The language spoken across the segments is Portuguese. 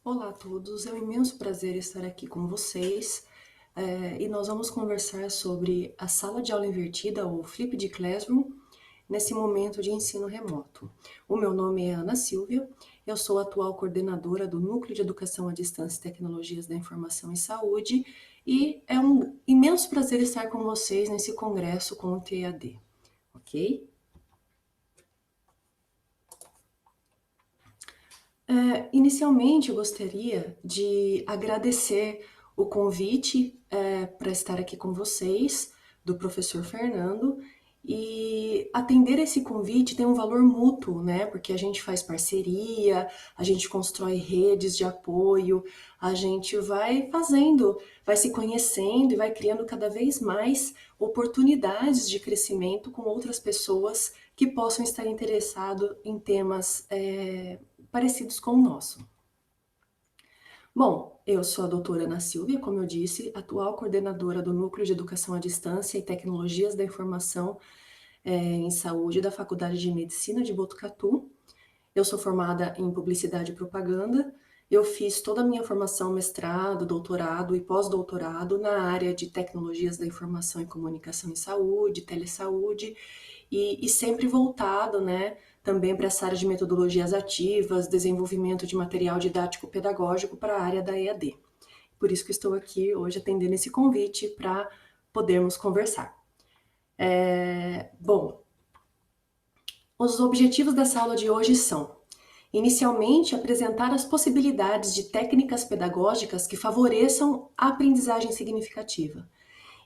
Olá a todos, é um imenso prazer estar aqui com vocês e nós vamos conversar sobre a sala de aula invertida ou Flipped Classroom nesse momento de ensino remoto. O meu nome é Ana Silvia, eu sou a atual coordenadora do Núcleo de Educação à Distância e Tecnologias da Informação e Saúde e é um imenso prazer estar com vocês nesse congresso com o TEAD, ok? Inicialmente, eu gostaria de agradecer o convite para estar aqui com vocês, do professor Fernando, e atender esse convite tem um valor mútuo, né? Porque a gente faz parceria, a gente constrói redes de apoio, a gente vai fazendo, vai se conhecendo e vai criando cada vez mais oportunidades de crescimento com outras pessoas que possam estar interessados em temas parecidos com o nosso. Bom, eu sou a doutora Ana Silvia, como eu disse, atual coordenadora do Núcleo de Educação à Distância e Tecnologias da Informação em Saúde da Faculdade de Medicina de Botucatu. Eu sou formada em Publicidade e Propaganda. Eu fiz toda a minha formação, mestrado, doutorado e pós-doutorado na área de Tecnologias da Informação e Comunicação em Saúde, telesaúde, e sempre voltado, né, também para essa área de metodologias ativas, desenvolvimento de material didático pedagógico para a área da EAD. Por isso que estou aqui hoje atendendo esse convite para podermos conversar. Bom, os objetivos dessa aula de hoje são, inicialmente, apresentar as possibilidades de técnicas pedagógicas que favoreçam a aprendizagem significativa.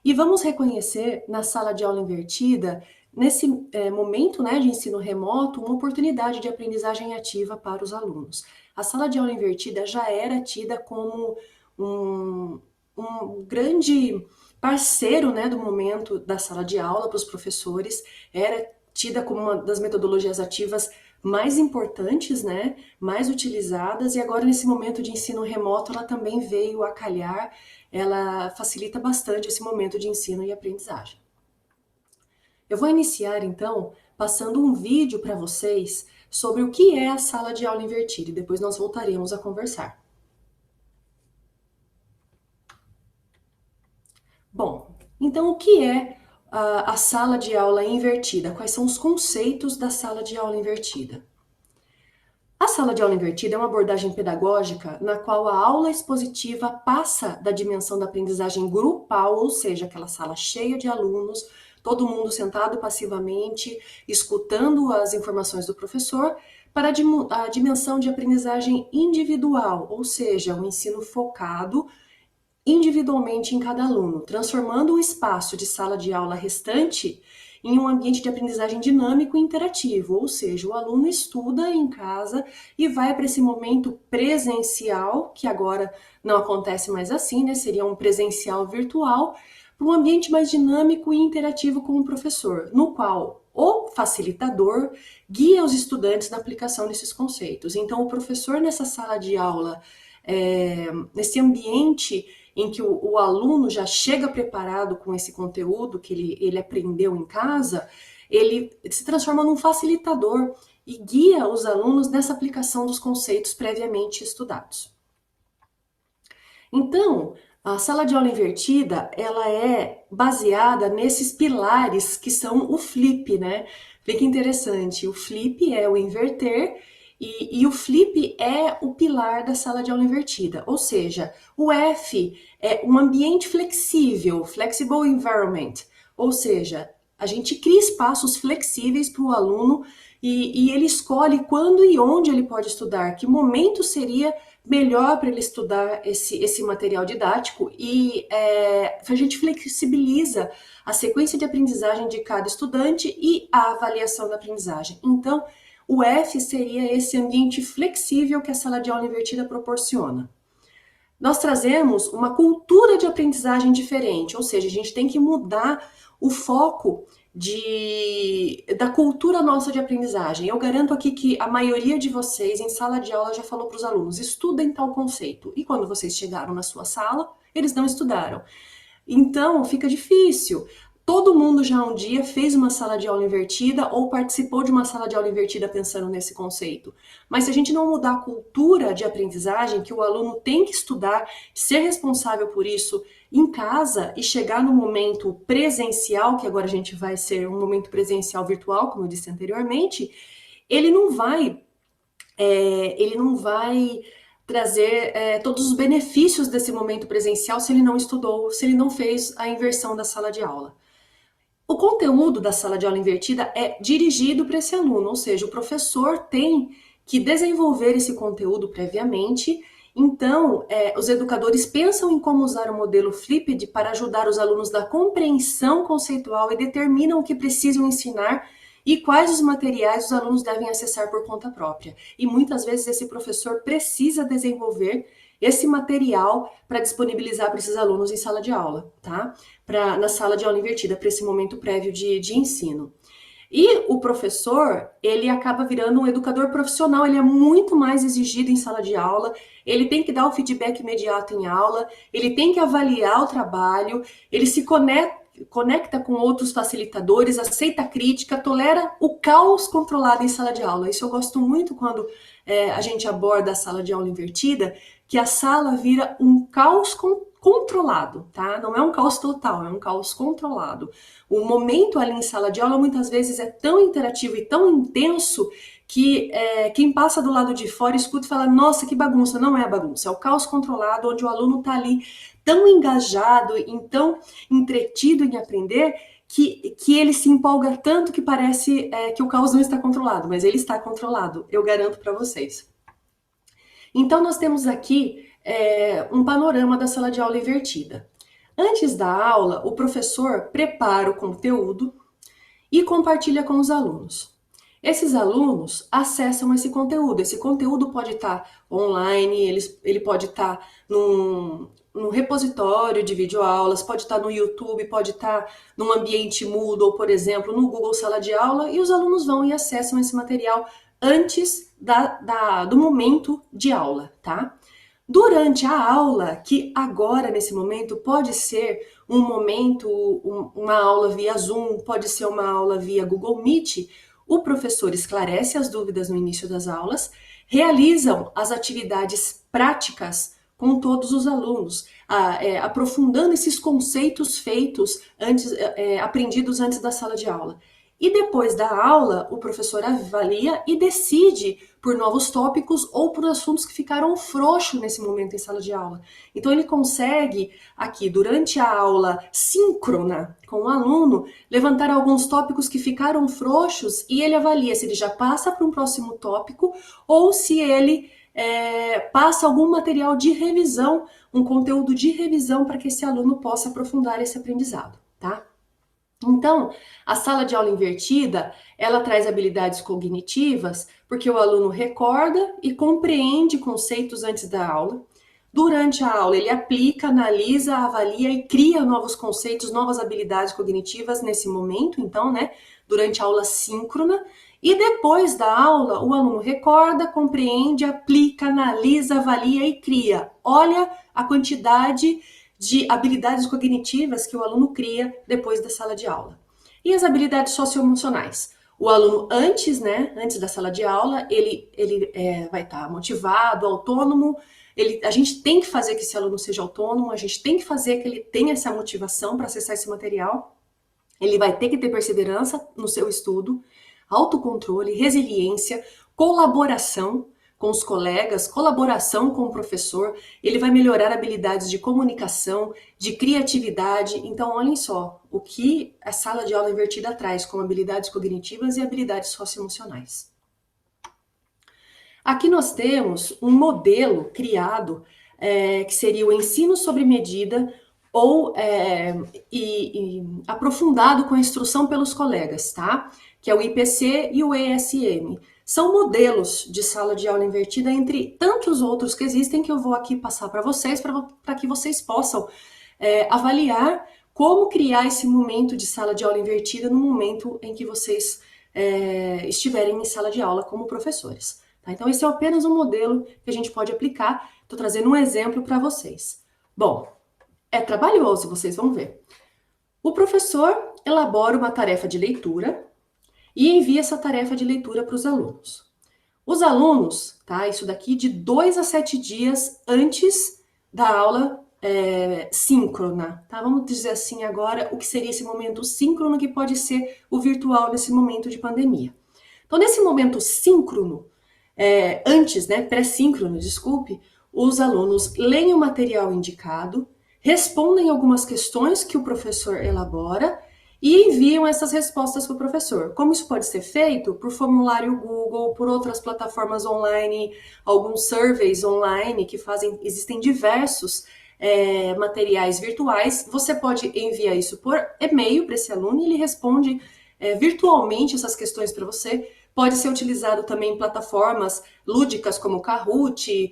E vamos reconhecer na sala de aula invertida, nesse momento, né, de ensino remoto, uma oportunidade de aprendizagem ativa para os alunos. A sala de aula invertida já era tida como um grande parceiro, né, do momento da sala de aula para os professores, era tida como uma das metodologias ativas mais importantes, né, mais utilizadas, e agora nesse momento de ensino remoto ela também veio a calhar, ela facilita bastante esse momento de ensino e aprendizagem. Eu vou iniciar então passando um vídeo para vocês sobre o que é a sala de aula invertida e depois nós voltaremos a conversar. Bom, então o que é a sala de aula invertida? Quais são os conceitos da sala de aula invertida? A sala de aula invertida é uma abordagem pedagógica na qual a aula expositiva passa da dimensão da aprendizagem grupal, ou seja, aquela sala cheia de alunos, todo mundo sentado passivamente, escutando as informações do professor, para a dimensão de aprendizagem individual, ou seja, um ensino focado individualmente em cada aluno, transformando o espaço de sala de aula restante em um ambiente de aprendizagem dinâmico e interativo, ou seja, o aluno estuda em casa e vai para esse momento presencial, que agora não acontece mais assim, né? Seria um presencial virtual, para um ambiente mais dinâmico e interativo com o professor, no qual o facilitador guia os estudantes na aplicação desses conceitos. Então, o professor nessa sala de aula, nesse ambiente em que o aluno já chega preparado com esse conteúdo que ele aprendeu em casa, ele se transforma num facilitador e guia os alunos nessa aplicação dos conceitos previamente estudados. Então, a sala de aula invertida, ela é baseada nesses pilares que são o flip, né? Vê que interessante, o flip é o inverter e o flip é o pilar da sala de aula invertida, ou seja, o F é um ambiente flexível, flexible environment, ou seja, a gente cria espaços flexíveis para o aluno e ele escolhe quando e onde ele pode estudar, que momento seria melhor para ele estudar esse material didático e a gente flexibiliza a sequência de aprendizagem de cada estudante e a avaliação da aprendizagem. Então, o F seria esse ambiente flexível que a sala de aula invertida proporciona. Nós trazemos uma cultura de aprendizagem diferente, ou seja, a gente tem que mudar o foco da cultura nossa de aprendizagem. Eu garanto aqui que a maioria de vocês em sala de aula já falou para os alunos, estudem tal conceito. E quando vocês chegaram na sua sala, eles não estudaram. Então, fica difícil. Todo mundo já um dia fez uma sala de aula invertida ou participou de uma sala de aula invertida pensando nesse conceito. Mas se a gente não mudar a cultura de aprendizagem, que o aluno tem que estudar, ser responsável por isso em casa e chegar no momento presencial, que agora a gente vai ser um momento presencial virtual, como eu disse anteriormente, ele não vai trazer todos os benefícios desse momento presencial se ele não estudou, se ele não fez a inversão da sala de aula. O conteúdo da sala de aula invertida é dirigido para esse aluno, ou seja, o professor tem que desenvolver esse conteúdo previamente. Então, os educadores pensam em como usar o modelo Flipped para ajudar os alunos da compreensão conceitual e determinam o que precisam ensinar e quais os materiais os alunos devem acessar por conta própria. E muitas vezes esse professor precisa desenvolver esse material para disponibilizar para esses alunos em sala de aula, tá? Na sala de aula invertida, para esse momento prévio de ensino. E o professor, ele acaba virando um educador profissional, ele é muito mais exigido em sala de aula, ele tem que dar o feedback imediato em aula, ele tem que avaliar o trabalho, ele se conecta com outros facilitadores, aceita a crítica, tolera o caos controlado em sala de aula. Isso eu gosto muito quando a gente aborda a sala de aula invertida, que a sala vira um caos controlado, tá? Não é um caos total, é um caos controlado. O momento ali em sala de aula muitas vezes é tão interativo e tão intenso que quem passa do lado de fora escuta e fala, nossa, que bagunça. Não é a bagunça, é o caos controlado, onde o aluno está ali tão engajado, tão entretido em aprender, que ele se empolga tanto que parece que o caos não está controlado, mas ele está controlado, eu garanto para vocês. Então, nós temos aqui um panorama da sala de aula invertida. Antes da aula, o professor prepara o conteúdo e compartilha com os alunos. Esses alunos acessam esse conteúdo. Esse conteúdo pode estar online, ele pode estar num repositório de videoaulas, pode estar no YouTube, pode estar num ambiente Moodle, por exemplo, no Google Sala de Aula, e os alunos vão e acessam esse material antes do momento de aula, tá? Durante a aula, que agora, nesse momento, pode ser um momento, uma aula via Zoom, pode ser uma aula via Google Meet, o professor esclarece as dúvidas no início das aulas, realizam as atividades práticas com todos os alunos, aprofundando esses conceitos feitos aprendidos antes da sala de aula. E depois da aula, o professor avalia e decide por novos tópicos ou por assuntos que ficaram frouxos nesse momento em sala de aula. Então ele consegue, aqui, durante a aula síncrona com o aluno, levantar alguns tópicos que ficaram frouxos e ele avalia se ele já passa para um próximo tópico ou se ele passa algum material de revisão, um conteúdo de revisão para que esse aluno possa aprofundar esse aprendizado, tá? Então, a sala de aula invertida, ela traz habilidades cognitivas, porque o aluno recorda e compreende conceitos antes da aula. Durante a aula, ele aplica, analisa, avalia e cria novos conceitos, novas habilidades cognitivas nesse momento, então, né, durante a aula síncrona. E depois da aula, o aluno recorda, compreende, aplica, analisa, avalia e cria. Olha a quantidade de habilidades cognitivas que o aluno cria depois da sala de aula. E as habilidades socioemocionais? O aluno antes da sala de aula, ele vai estar motivado, autônomo, a gente tem que fazer que esse aluno seja autônomo, a gente tem que fazer que ele tenha essa motivação para acessar esse material, ele vai ter que ter perseverança no seu estudo, autocontrole, resiliência, colaboração com os colegas, colaboração com o professor, ele vai melhorar habilidades de comunicação, de criatividade. Então, olhem só o que a sala de aula invertida traz como habilidades cognitivas e habilidades socioemocionais. Aqui nós temos um modelo criado, que seria o ensino sob medida, ou aprofundado com a instrução pelos colegas, tá? Que é o IPC e o ESM. São modelos de sala de aula invertida entre tantos outros que existem que eu vou aqui passar para vocês, para que vocês possam avaliar como criar esse momento de sala de aula invertida no momento em que vocês estiverem em sala de aula como professores. Tá? Então esse é apenas um modelo que a gente pode aplicar. Estou trazendo um exemplo para vocês. Bom, é trabalhoso, vocês vão ver. O professor elabora uma tarefa de leitura e envia essa tarefa de leitura para os alunos. Os alunos, tá? Isso daqui de 2 a 7 dias antes da aula síncrona, tá? Vamos dizer assim agora o que seria esse momento síncrono, que pode ser o virtual nesse momento de pandemia. Então, nesse momento síncrono, antes, né, pré-síncrono, desculpe, os alunos leem o material indicado, respondem algumas questões que o professor elabora e enviam essas respostas para o professor. Como isso pode ser feito? Por formulário Google, por outras plataformas online, alguns surveys online que fazem, existem diversos materiais virtuais. Você pode enviar isso por e-mail para esse aluno e ele responde virtualmente essas questões para você. Pode ser utilizado também em plataformas lúdicas como Kahoot,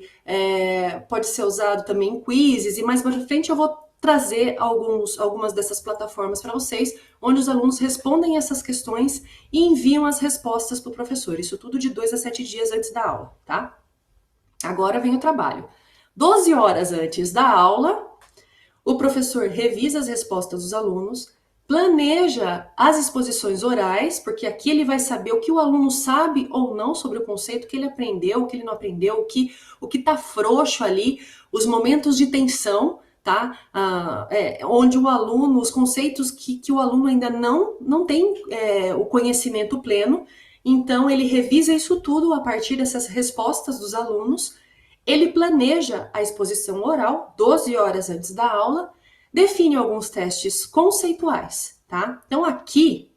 pode ser usado também em quizzes, e mais para frente eu vou trazer algumas dessas plataformas para vocês, onde os alunos respondem essas questões e enviam as respostas para o professor. Isso tudo de 2 a 7 dias antes da aula, tá? Agora vem o trabalho. 12 horas antes da aula, o professor revisa as respostas dos alunos, planeja as exposições orais, porque aqui ele vai saber o que o aluno sabe ou não sobre o conceito, que ele aprendeu, o que ele não aprendeu, o que tá frouxo ali, os momentos de tensão, tá? Onde o aluno, os conceitos que o aluno ainda não tem o conhecimento pleno, então ele revisa isso tudo a partir dessas respostas dos alunos. Ele planeja a exposição oral 12 horas antes da aula, define alguns testes conceituais, tá? Então aqui,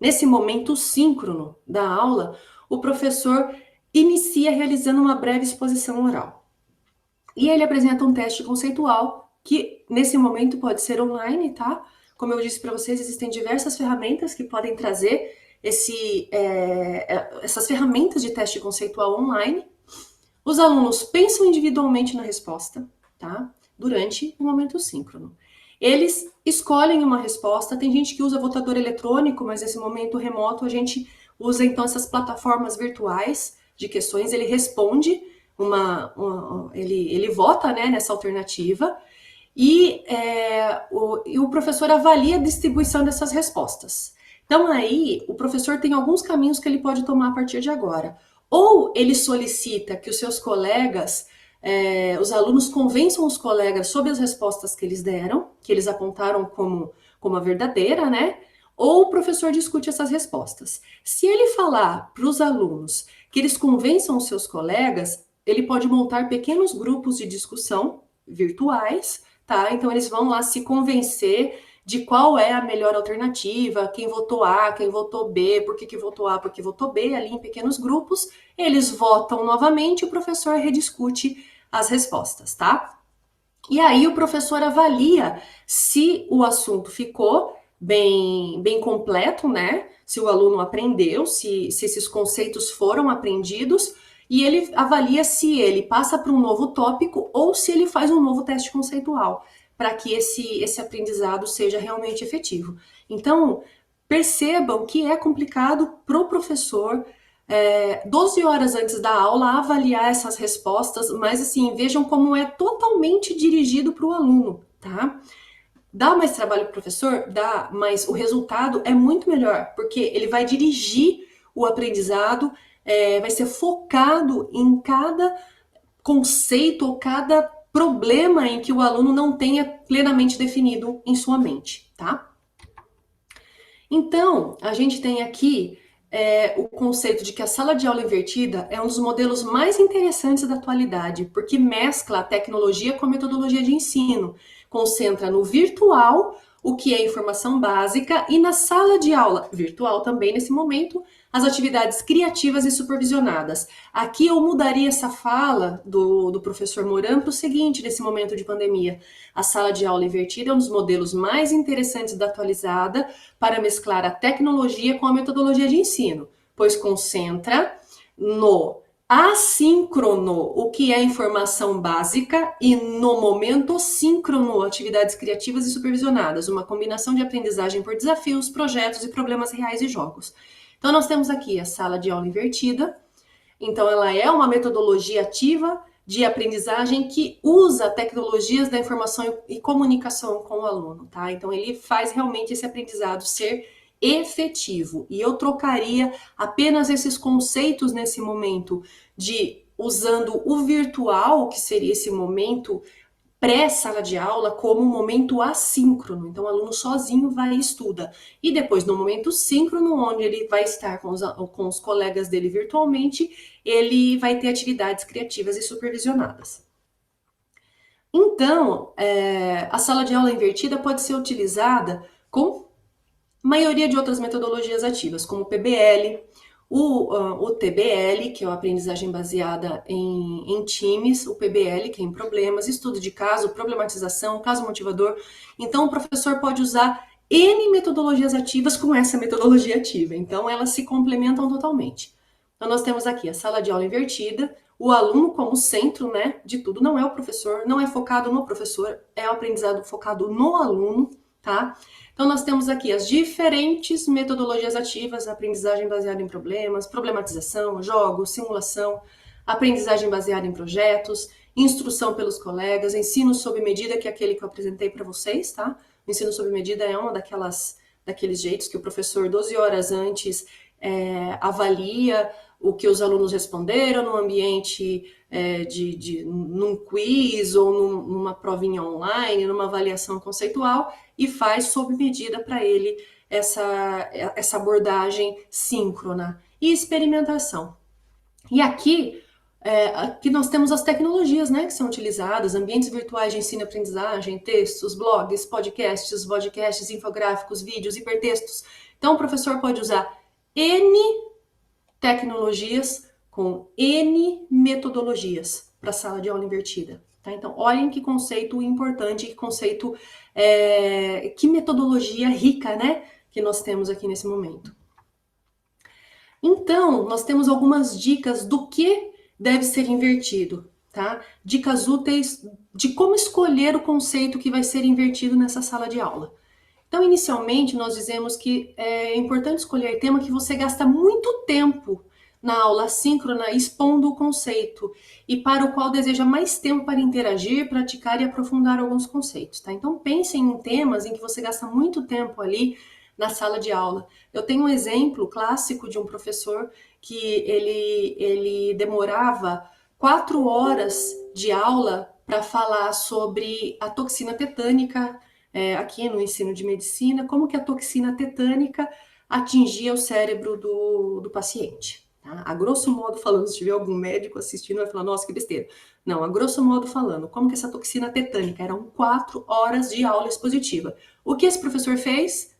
nesse momento síncrono da aula, o professor inicia realizando uma breve exposição oral. E ele apresenta um teste conceitual que nesse momento pode ser online, tá? Como eu disse para vocês, existem diversas ferramentas que podem trazer essas ferramentas de teste conceitual online. Os alunos pensam individualmente na resposta, tá? Durante o momento síncrono. Eles escolhem uma resposta, tem gente que usa votador eletrônico, mas nesse momento remoto a gente usa então essas plataformas virtuais de questões, ele responde, ele vota, né, nessa alternativa, e o professor avalia a distribuição dessas respostas. Então aí o professor tem alguns caminhos que ele pode tomar a partir de agora. Ou ele solicita que os seus colegas, os alunos convençam os colegas sobre as respostas que eles deram, que eles apontaram como a verdadeira, né? Ou o professor discute essas respostas. Se ele falar para os alunos que eles convençam os seus colegas, ele pode montar pequenos grupos de discussão virtuais, tá? Então eles vão lá se convencer de qual é a melhor alternativa, quem votou A, quem votou B, por que votou A, por que votou B, ali em pequenos grupos, eles votam novamente, o professor rediscute as respostas, tá? E aí o professor avalia se o assunto ficou bem completo, né? Se o aluno aprendeu, se esses conceitos foram aprendidos, e ele avalia se ele passa para um novo tópico ou se ele faz um novo teste conceitual, para que esse aprendizado seja realmente efetivo. Então, percebam que é complicado para o professor, 12 horas antes da aula, avaliar essas respostas, mas assim, vejam como é totalmente dirigido para o aluno, tá? Dá mais trabalho para o professor? Dá, mas o resultado é muito melhor, porque ele vai dirigir o aprendizado, vai ser focado em cada conceito ou cada problema em que o aluno não tenha plenamente definido em sua mente, tá? Então, a gente tem aqui o conceito de que a sala de aula invertida é um dos modelos mais interessantes da atualidade, porque mescla a tecnologia com a metodologia de ensino, concentra no virtual o que é informação básica e na sala de aula virtual também nesse momento as atividades criativas e supervisionadas. Aqui eu mudaria essa fala do professor Moran para o seguinte, nesse momento de pandemia. A sala de aula invertida é um dos modelos mais interessantes da atualizada para mesclar a tecnologia com a metodologia de ensino, pois concentra no assíncrono, o que é informação básica, e no momento síncrono, atividades criativas e supervisionadas, uma combinação de aprendizagem por desafios, projetos e problemas reais e jogos. Então, nós temos aqui a sala de aula invertida. Então, ela é uma metodologia ativa de aprendizagem que usa tecnologias da informação e comunicação com o aluno, tá? Então ele faz realmente esse aprendizado ser efetivo. E eu trocaria apenas esses conceitos nesse momento de usando o virtual, que seria esse momento pré-sala de aula, como um momento assíncrono. Então, o aluno sozinho vai e estuda. E depois, no momento síncrono, onde ele vai estar com os colegas dele virtualmente, ele vai ter atividades criativas e supervisionadas. Então, a sala de aula invertida pode ser utilizada com maioria de outras metodologias ativas, como o PBL, o TBL, que é a aprendizagem baseada em times, o PBL, que é em problemas, estudo de caso, problematização, caso motivador. Então, o professor pode usar N metodologias ativas com essa metodologia ativa. Então, elas se complementam totalmente. Então, nós temos aqui a sala de aula invertida, o aluno como centro, né, de tudo. Não é o professor, não é focado no professor, é o aprendizado focado no aluno, tá? Então, nós temos aqui as diferentes metodologias ativas, aprendizagem baseada em problemas, problematização, jogos, simulação, aprendizagem baseada em projetos, instrução pelos colegas, ensino sob medida, que é aquele que eu apresentei para vocês, tá? O ensino sob medida é uma daqueles jeitos que o professor, 12 horas antes, avalia o que os alunos responderam no ambiente num quiz ou numa provinha online, numa avaliação conceitual, e faz sob medida para ele essa abordagem síncrona e experimentação. E aqui nós temos as tecnologias, né, que são utilizadas, ambientes virtuais de ensino e aprendizagem, textos, blogs, podcasts, infográficos, vídeos, hipertextos. Então, o professor pode usar N tecnologias com N metodologias para a sala de aula invertida. Tá? Então, olhem que conceito importante, que conceito, que metodologia rica, né, que nós temos aqui nesse momento. Então, nós temos algumas dicas do que deve ser invertido, tá? Dicas úteis de como escolher o conceito que vai ser invertido nessa sala de aula. Então, inicialmente, nós dizemos que é importante escolher tema que você gasta muito tempo na aula síncrona expondo o conceito e para o qual deseja mais tempo para interagir, praticar e aprofundar alguns conceitos, tá? Então, pensem em temas em que você gasta muito tempo ali na sala de aula. Eu tenho um exemplo clássico de um professor que ele demorava 4 horas de aula para falar sobre a toxina tetânica, aqui no ensino de medicina, como que a toxina tetânica atingia o cérebro do paciente. Tá? A grosso modo falando, se tiver algum médico assistindo, vai falar, nossa, que besteira. Não, a grosso modo falando, como que essa toxina tetânica? Eram 4 horas de aula expositiva. O que esse professor fez?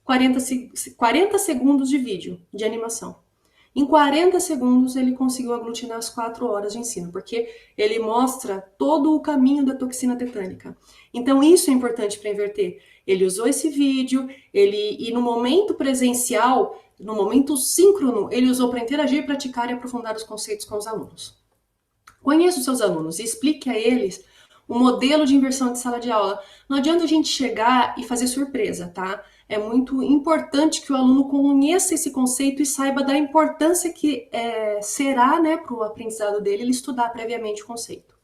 40 segundos de vídeo, de animação. Em 40 segundos ele conseguiu aglutinar as 4 horas de ensino, porque ele mostra todo o caminho da toxina tetânica. Então isso é importante para inverter. Ele usou esse vídeo, e no momento presencial, no momento síncrono, ele usou para interagir, praticar e aprofundar os conceitos com os alunos. Conheça os seus alunos e explique a eles o modelo de inversão de sala de aula. Não adianta a gente chegar e fazer surpresa, tá? É muito importante que o aluno conheça esse conceito e saiba da importância que será, né, para o aprendizado dele, ele estudar previamente o conceito.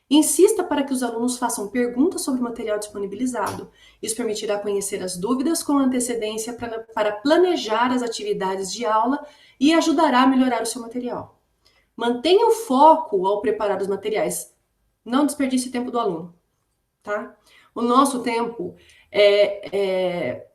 Insista para que os alunos façam perguntas sobre o material disponibilizado. Isso permitirá conhecer as dúvidas com antecedência para planejar as atividades de aula e ajudará a melhorar o seu material. Mantenha o foco ao preparar os materiais. Não desperdice o tempo do aluno, tá? O nosso tempo é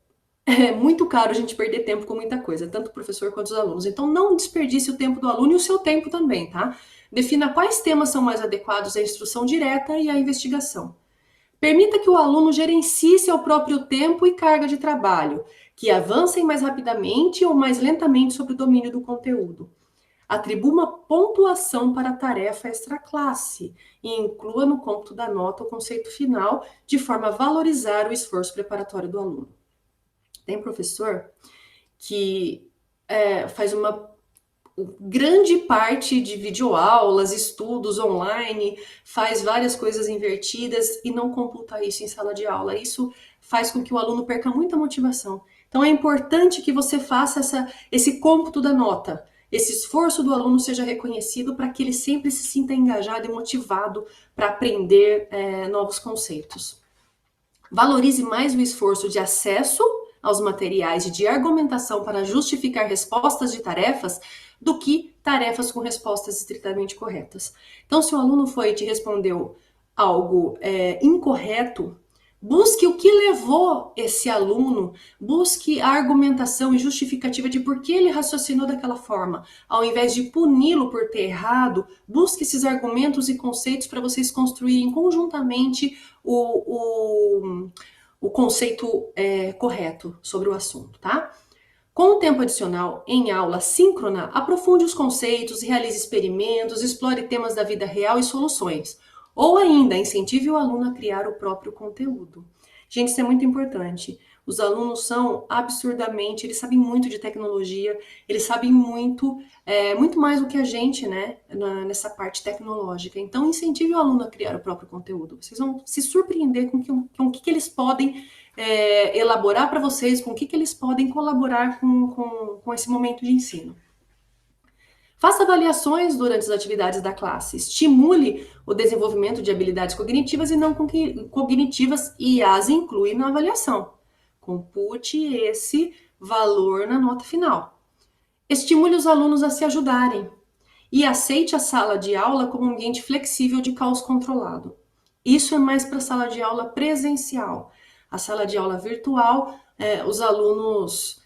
muito caro a gente perder tempo com muita coisa, tanto o professor quanto os alunos. Então, não desperdice o tempo do aluno e o seu tempo também, tá? Defina quais temas são mais adequados à instrução direta e à investigação. Permita que o aluno gerencie seu próprio tempo e carga de trabalho, que avancem mais rapidamente ou mais lentamente sobre o domínio do conteúdo. Atribua uma pontuação para a tarefa extraclasse e inclua no cômputo da nota o conceito final, de forma a valorizar o esforço preparatório do aluno. Tem professor que faz uma grande parte de videoaulas, estudos online, faz várias coisas invertidas e não computa isso em sala de aula. Isso faz com que o aluno perca muita motivação. Então é importante que você faça esse cômputo da nota. esse esforço do aluno seja reconhecido para que ele sempre se sinta engajado e motivado para aprender novos conceitos. Valorize mais o esforço de acesso aos materiais e de argumentação para justificar respostas de tarefas do que tarefas com respostas estritamente corretas. Então, se o aluno foi e te respondeu algo incorreto, busque o que levou esse aluno, busque a argumentação e justificativa de por que ele raciocinou daquela forma. Ao invés de puni-lo por ter errado, busque esses argumentos e conceitos para vocês construírem conjuntamente o conceito correto sobre o assunto, tá? Com o tempo adicional em aula síncrona, aprofunde os conceitos, realize experimentos, explore temas da vida real e soluções. Ou ainda, incentive o aluno a criar o próprio conteúdo. Gente, isso é muito importante. Os alunos são absurdamente, eles sabem muito de tecnologia, eles sabem muito mais do que a gente, né, nessa parte tecnológica. Então, incentive o aluno a criar o próprio conteúdo. Vocês vão se surpreender com o que eles podem elaborar para vocês, com o que eles podem colaborar com esse momento de ensino. Faça avaliações durante as atividades da classe. Estimule o desenvolvimento de habilidades cognitivas e não cognitivas e as inclui na avaliação. Compute esse valor na nota final. Estimule os alunos a se ajudarem e aceite a sala de aula como um ambiente flexível de caos controlado. Isso é mais para a sala de aula presencial. A sala de aula virtual, os alunos,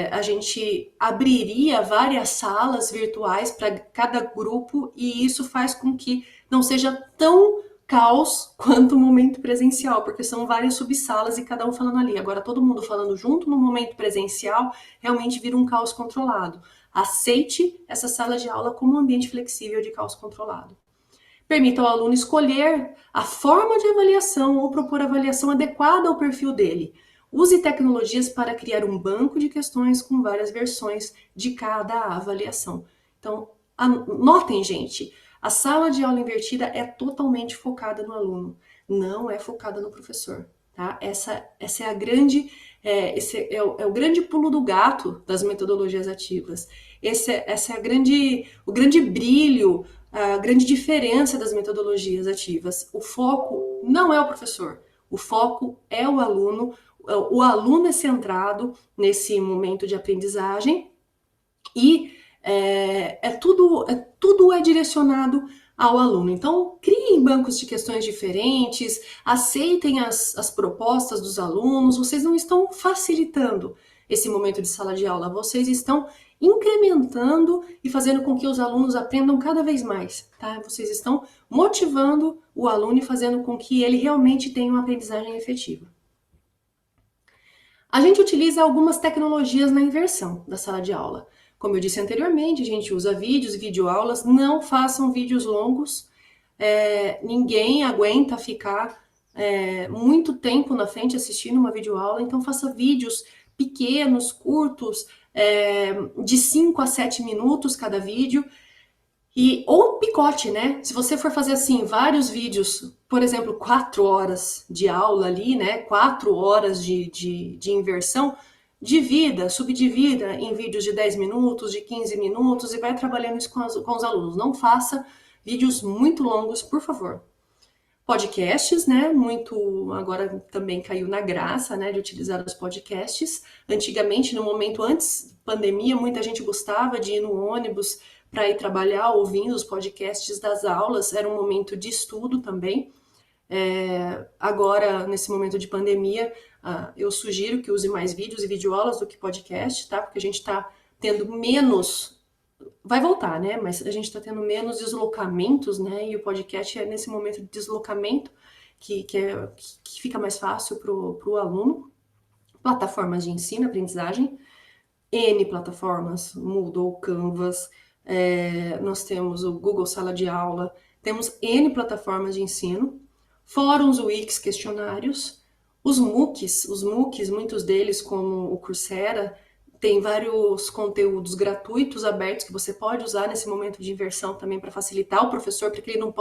a gente abriria várias salas virtuais para cada grupo e isso faz com que não seja tão caos quanto o momento presencial, porque são várias subsalas e cada um falando ali. Agora, todo mundo falando junto no momento presencial, realmente vira um caos controlado. Aceite essa sala de aula como um ambiente flexível de caos controlado. Permita ao aluno escolher a forma de avaliação ou propor a avaliação adequada ao perfil dele. Use tecnologias para criar um banco de questões com várias versões de cada avaliação. Então, notem, gente, a sala de aula invertida é totalmente focada no aluno, não é focada no professor. Tá? Essa é a grande, esse é o grande pulo do gato das metodologias ativas. Essa é o grande brilho, a grande diferença das metodologias ativas. O foco não é o professor, o foco é o aluno é centrado nesse momento de aprendizagem e tudo é direcionado ao aluno. Então, criem bancos de questões diferentes, aceitem as propostas dos alunos, vocês não estão facilitando esse momento de sala de aula, vocês estão incrementando e fazendo com que os alunos aprendam cada vez mais, tá? Vocês estão motivando o aluno e fazendo com que ele realmente tenha uma aprendizagem efetiva. A gente utiliza algumas tecnologias na inversão da sala de aula. Como eu disse anteriormente, a gente usa vídeos e videoaulas, não façam vídeos longos, ninguém aguenta ficar muito tempo na frente assistindo uma videoaula, então faça vídeos pequenos, curtos, de 5 a 7 minutos cada vídeo, ou picote, né? Se você for fazer assim, vários vídeos, por exemplo, 4 horas de aula ali, né? 4 horas de inversão, subdivida em vídeos de 10 minutos, de 15 minutos e vai trabalhando isso com os alunos. Não faça vídeos muito longos, por favor. Podcasts, né? Agora também caiu na graça, né? De utilizar os podcasts. Antigamente, no momento antes da pandemia, muita gente gostava de ir no ônibus para ir trabalhar ouvindo os podcasts das aulas. Era um momento de estudo também. Agora, nesse momento de pandemia, eu sugiro que use mais vídeos e videoaulas do que podcast, tá? Porque a gente está tendo menos... Vai voltar, né? Mas a gente está tendo menos deslocamentos, né? E o podcast é nesse momento de deslocamento que fica mais fácil para o aluno. Plataformas de ensino, aprendizagem. N plataformas, Moodle, Canvas. Nós temos o Google Sala de Aula. Temos N plataformas de ensino. Fóruns, Wix, questionários. Os MOOCs, muitos deles, como o Coursera, tem vários conteúdos gratuitos, abertos, que você pode usar nesse momento de inversão também para facilitar o professor, para que ele não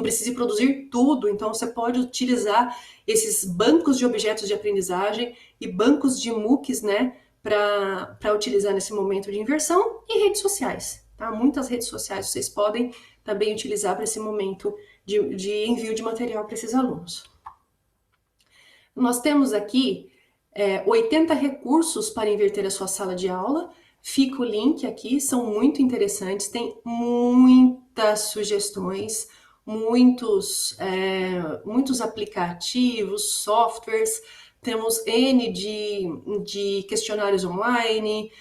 precise produzir tudo. Então, você pode utilizar esses bancos de objetos de aprendizagem e bancos de MOOCs, né, para utilizar nesse momento de inversão e redes sociais, tá? Muitas redes sociais vocês podem também utilizar para esse momento de envio de material para esses alunos. Nós temos aqui 80 recursos para inverter a sua sala de aula. Fica o link aqui, são muito interessantes, tem muitas sugestões, muitos aplicativos, softwares, temos N de questionários online,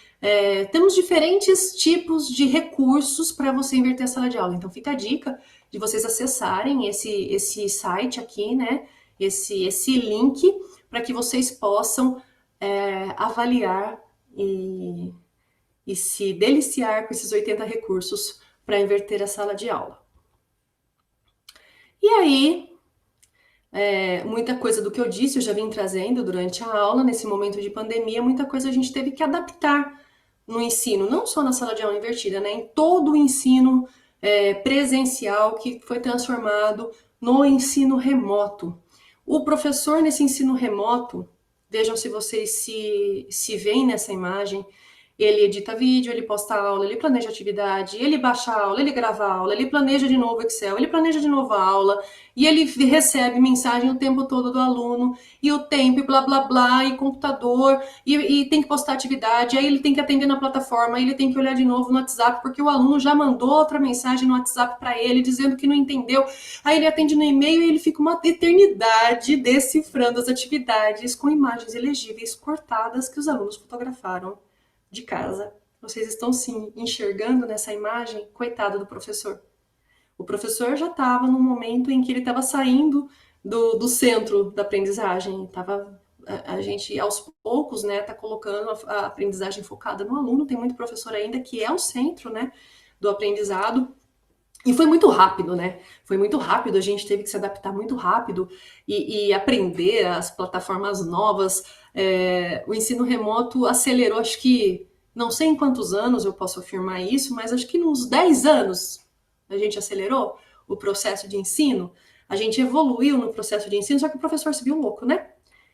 temos diferentes tipos de recursos para você inverter a sala de aula. Então fica a dica de vocês acessarem esse site aqui, né? Esse link para que vocês possam avaliar e se deliciar com esses 80 recursos para inverter a sala de aula. E aí, muita coisa do que eu disse eu já vim trazendo durante a aula. Nesse momento de pandemia, muita coisa a gente teve que adaptar no ensino, não só na sala de aula invertida, né? Em todo o ensino presencial que foi transformado no ensino remoto. O professor nesse ensino remoto, vejam se vocês se veem nessa imagem, ele edita vídeo, ele posta aula, ele planeja atividade, ele baixa a aula, ele grava a aula, ele planeja de novo Excel, ele planeja de novo a aula, e ele recebe mensagem o tempo todo do aluno, e o tempo, e blá blá blá, e computador, e tem que postar atividade, aí ele tem que atender na plataforma, aí ele tem que olhar de novo no WhatsApp, porque o aluno já mandou outra mensagem no WhatsApp para ele, dizendo que não entendeu, aí ele atende no e-mail e ele fica uma eternidade decifrando as atividades com imagens ilegíveis cortadas que os alunos fotografaram de casa. Vocês estão se enxergando nessa imagem? Coitado do professor. O professor já estava no momento em que ele estava saindo do centro da aprendizagem. A gente, aos poucos, né, está colocando a aprendizagem focada no aluno. Tem muito professor ainda que é o centro, né, do aprendizado. E foi muito rápido, né? Foi muito rápido, a gente teve que se adaptar muito rápido e aprender as plataformas novas. O ensino remoto acelerou, acho que, não sei em quantos anos eu posso afirmar isso, mas acho que uns 10 anos a gente acelerou o processo de ensino. A gente evoluiu no processo de ensino, só que o professor se viu louco, né?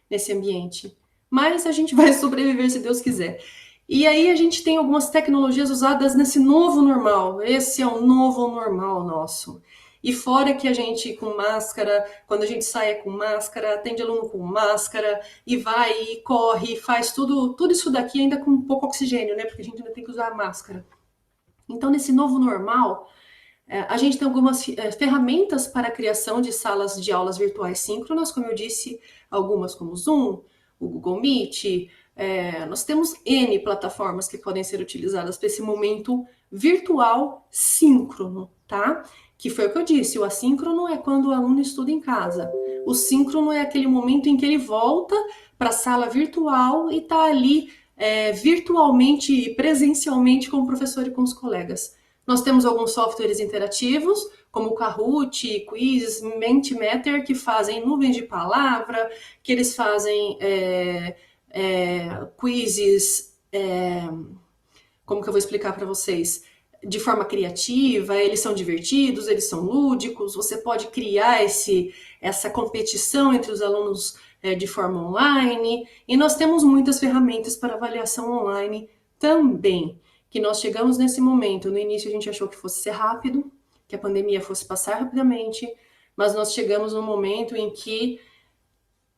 Nesse ambiente. Mas a gente vai sobreviver se Deus quiser. E aí a gente tem algumas tecnologias usadas nesse novo normal. Esse é o novo normal nosso. E fora que a gente com máscara, quando a gente sai com máscara, atende aluno com máscara, e vai, e corre, e faz tudo isso daqui ainda com pouco oxigênio, né? Porque a gente ainda tem que usar máscara. Então, nesse novo normal, a gente tem algumas ferramentas para a criação de salas de aulas virtuais síncronas, como eu disse, algumas como o Zoom, o Google Meet. Nós temos N plataformas que podem ser utilizadas para esse momento virtual síncrono, tá? Que foi o que eu disse, o assíncrono é quando o aluno estuda em casa. O síncrono é aquele momento em que ele volta para a sala virtual e está ali virtualmente e presencialmente com o professor e com os colegas. Nós temos alguns softwares interativos, como o Kahoot, Quiz, Mentimeter, que fazem nuvens de palavra, que eles fazem quizzes, como que eu vou explicar para vocês? De forma criativa, eles são divertidos, eles são lúdicos, você pode criar essa competição entre os alunos de forma online, e nós temos muitas ferramentas para avaliação online também, que nós chegamos nesse momento. No início a gente achou que fosse ser rápido, que a pandemia fosse passar rapidamente, mas nós chegamos num momento em que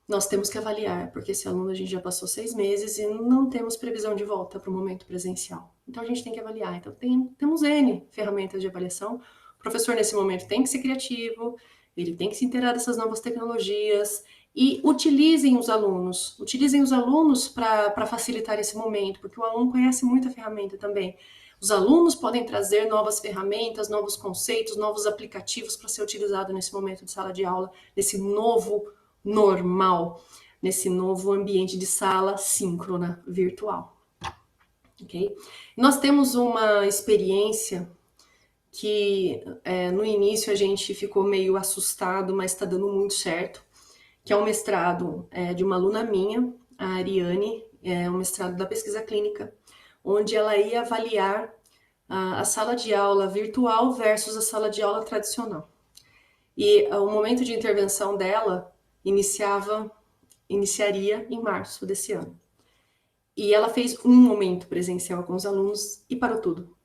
nós temos que avaliar, porque esse aluno a gente já passou 6 meses e não temos previsão de volta para o momento presencial. Então a gente tem que avaliar. Então temos N ferramentas de avaliação. O professor nesse momento tem que ser criativo, ele tem que se inteirar dessas novas tecnologias e utilizem os alunos para facilitar esse momento, porque o aluno conhece muita ferramenta também. Os alunos podem trazer novas ferramentas, novos conceitos, novos aplicativos para ser utilizado nesse momento de sala de aula, nesse novo normal, nesse novo ambiente de sala síncrona virtual. Ok? Nós temos uma experiência que no início a gente ficou meio assustado, mas está dando muito certo, que é um mestrado de uma aluna minha, a Ariane, um mestrado da pesquisa clínica, onde ela ia avaliar a sala de aula virtual versus a sala de aula tradicional. E o momento de intervenção dela iniciaria em março desse ano. E ela fez um momento presencial com os alunos e parou tudo.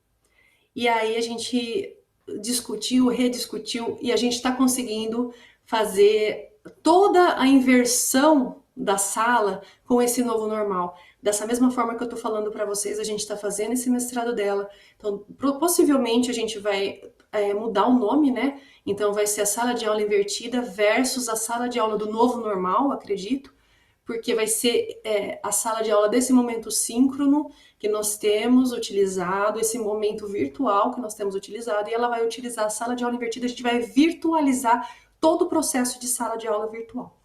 E aí a gente discutiu, rediscutiu e a gente está conseguindo fazer toda a inversão da sala com esse novo normal. Dessa mesma forma que eu estou falando para vocês, a gente está fazendo esse mestrado dela. Então, possivelmente a gente vai mudar o nome, né? Então, vai ser a sala de aula invertida versus a sala de aula do novo normal, acredito, porque vai ser a sala de aula desse momento síncrono que nós temos utilizado, esse momento virtual que nós temos utilizado, e ela vai utilizar a sala de aula invertida, a gente vai virtualizar todo o processo de sala de aula virtual.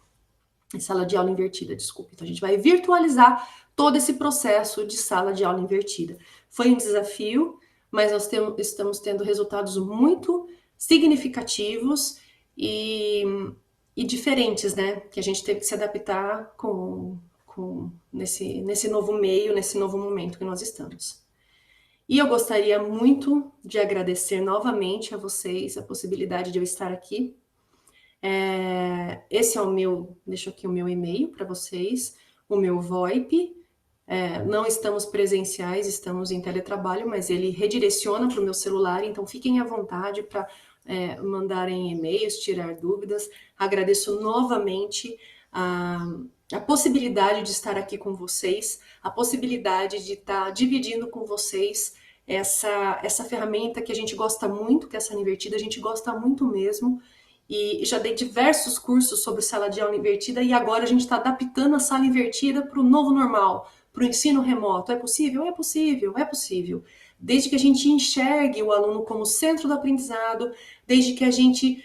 Sala de aula invertida, desculpa. Então, a gente vai virtualizar todo esse processo de sala de aula invertida. Foi um desafio, mas nós estamos tendo resultados muito significativos e diferentes, né? Que a gente teve que se adaptar nesse novo meio, nesse novo momento que nós estamos. E eu gostaria muito de agradecer novamente a vocês a possibilidade de eu estar aqui. Esse é o meu, deixo aqui o meu e-mail para vocês, o meu VoIP. Não estamos presenciais, estamos em teletrabalho, mas ele redireciona para o meu celular, então fiquem à vontade para mandarem e-mails, tirar dúvidas. Agradeço novamente a possibilidade de estar aqui com vocês, a possibilidade de estar dividindo com vocês essa ferramenta que a gente gosta muito, que é a sala invertida, a gente gosta muito mesmo. E já dei diversos cursos sobre sala de aula invertida e agora a gente está adaptando a sala invertida para o novo normal, para o ensino remoto. É possível? É possível, é possível. Desde que a gente enxergue o aluno como centro do aprendizado, desde que a gente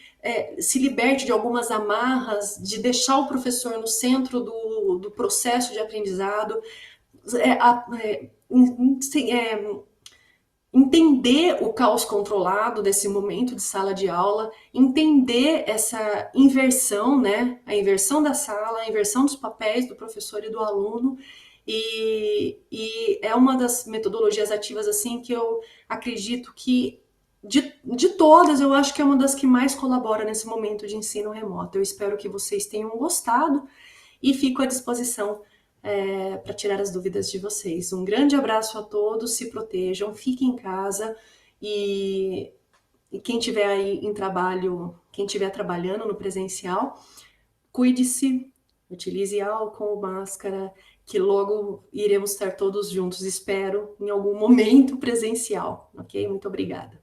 se liberte de algumas amarras, de deixar o professor no centro do processo de aprendizado, entender o caos controlado desse momento de sala de aula, entender essa inversão, né? A inversão da sala, a inversão dos papéis do professor e do aluno. E é uma das metodologias ativas assim que eu acredito que de todas, eu acho que é uma das que mais colabora nesse momento de ensino remoto. Eu espero que vocês tenham gostado e fico à disposição para tirar as dúvidas de vocês. Um grande abraço a todos, se protejam, fiquem em casa e quem tiver aí em trabalho, quem estiver trabalhando no presencial, cuide-se, utilize álcool, máscara, que logo iremos estar todos juntos, espero, em algum momento presencial, ok? Muito obrigada.